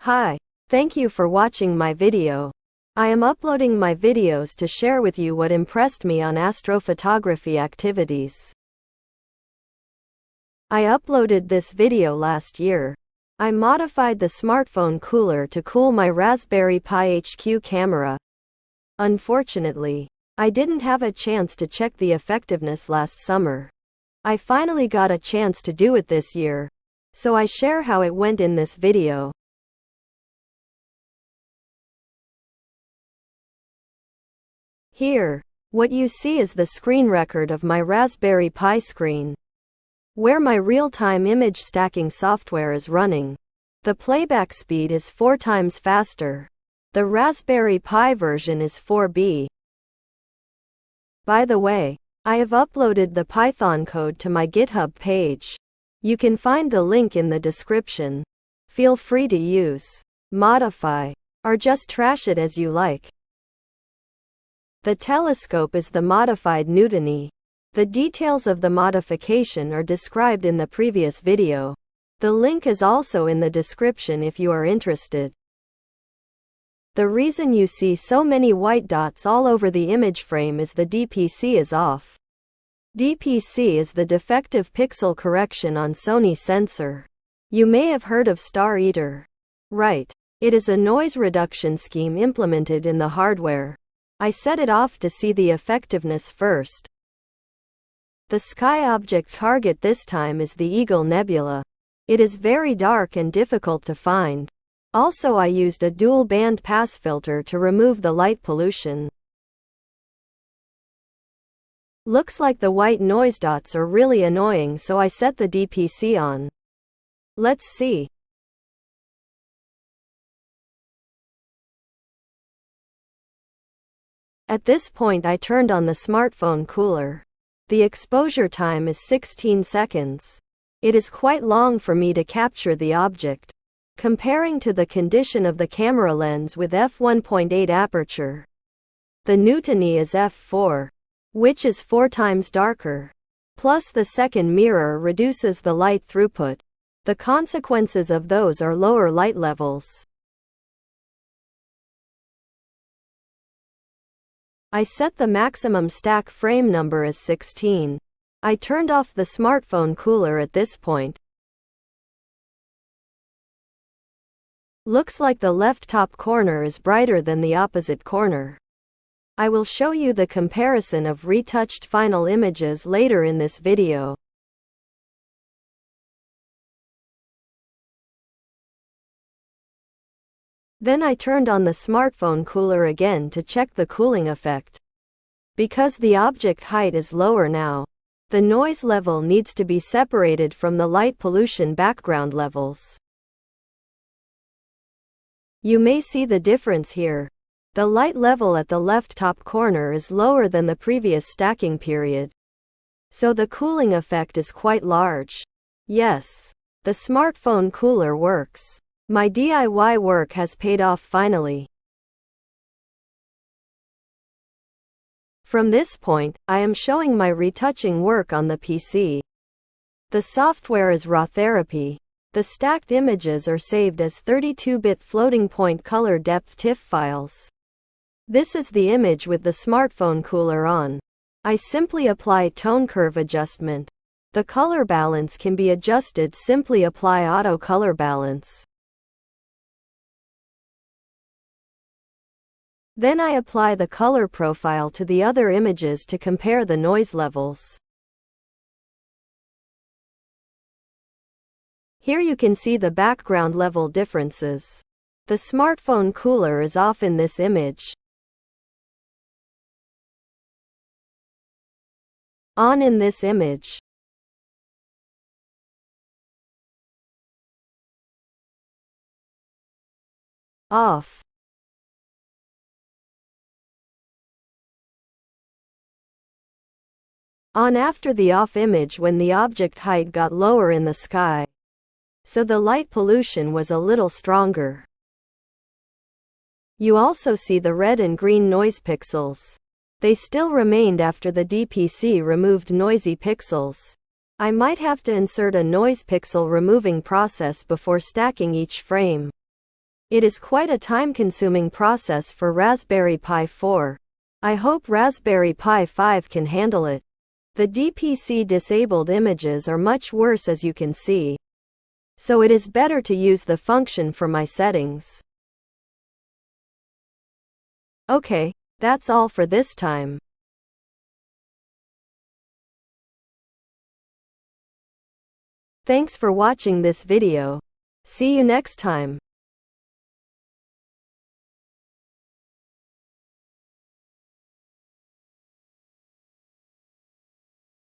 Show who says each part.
Speaker 1: Hi, thank you for watching my video. I am uploading my videos to share with you what impressed me on astrophotography activities. I uploaded this video last year. I modified the smartphone cooler to cool my Raspberry Pi HQ camera. Unfortunately, I didn't have a chance to check the effectiveness last summer. I finally got a chance to do it this year, so I share how it went in this video. Here, what you see is the screen record of my Raspberry Pi screen, where my real-time image stacking software is running. The playback speed is 4 times faster. The Raspberry Pi version is 4B. By the way, I have uploaded the Python code to my GitHub page. You can find the link in the description. Feel free to use, modify, or just trash it as you like. The telescope is the modified Newtony. The details of the modification are described in the previous video. The link is also in the description if you are interested. The reason you see so many white dots all over the image frame is the DPC is off. DPC is the defective pixel correction on Sony sensor. You may have heard of Star Eater. Right. It is a noise reduction scheme implemented in the hardware. I set it off to see the effectiveness first. The sky object target this time is the Eagle Nebula. It is very dark and difficult to find. Also, I used a dual band pass filter to remove the light pollution. Looks like the white noise dots are really annoying, so I set the DPC on. Let's see. At this point I turned on the smartphone cooler. The exposure time is 16 seconds. It is quite long for me to capture the object, comparing to the condition of the camera lens with f1.8 aperture. The Newtony is f4, which is 4 times darker. Plus the second mirror reduces the light throughput. The consequences of those are lower light levels. I set the maximum stack frame number as 16. I turned off the smartphone cooler at this point. Looks like the left top corner is brighter than the opposite corner. I will show you the comparison of retouched final images later in this video. Then I turned on the smartphone cooler again to check the cooling effect. Because the object height is lower now, the noise level needs to be separated from the light pollution background levels. You may see the difference here. The light level at the left top corner is lower than the previous stacking period, so the cooling effect is quite large. Yes, the smartphone cooler works. My DIY work has paid off finally. From this point, I am showing my retouching work on the PC. The software is Rawtherapee. The stacked images are saved as 32-bit floating point color depth TIFF files. This is the image with the smartphone cooler on. I simply apply tone curve adjustment. The color balance can be adjusted, simply apply auto color balance. Then I apply the color profile to the other images to compare the noise levels. Here you can see the background level differences. The smartphone cooler is off in this image, on in this image. Off. On after the off image when the object height got lower in the sky, so the light pollution was a little stronger. You also see the red and green noise pixels. They still remained after the DPC removed noisy pixels. I might have to insert a noise pixel removing process before stacking each frame. It is quite a time-consuming process for Raspberry Pi 4. I hope Raspberry Pi 5 can handle it. The DPC disabled images are much worse, as you can see. So it is better to use the function for my settings. Okay, that's all for this time. Thanks for watching this video. See you next time.